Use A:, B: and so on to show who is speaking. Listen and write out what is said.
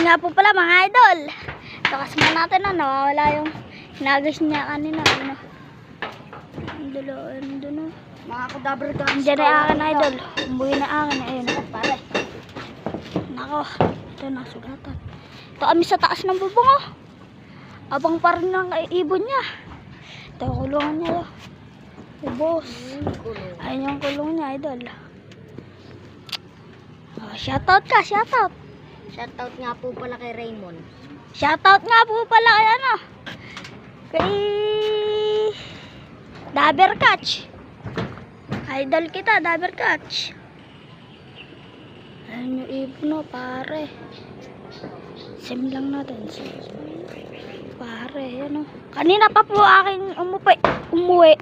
A: nga po pala mga idol. Takas mo natin na nawawala yung hinagis niya kanina. Ano? Ano?
B: Mga kadaber guys.
A: Diyan na akin idol. Umuwi na akin. Ayun.
B: Pare.
A: Nako. Ito nasugatan. Ito kami sa taas ng bubong oh. Abang pa rin ng ibon niya. Ito kulungan niya oh. Ubos. Ayun yung kulong niya idol. Oh, shoutout ka, shoutout.
B: Shoutout nga po pala kay Raymond.
A: Shoutout nga po pala kay ano. Kay Daber Catch. Idol kita, Daber Catch. Ayun yung ibon oh, pare. Sim lang natin. Pare, yan oh. Kanina pa po aking umuwi.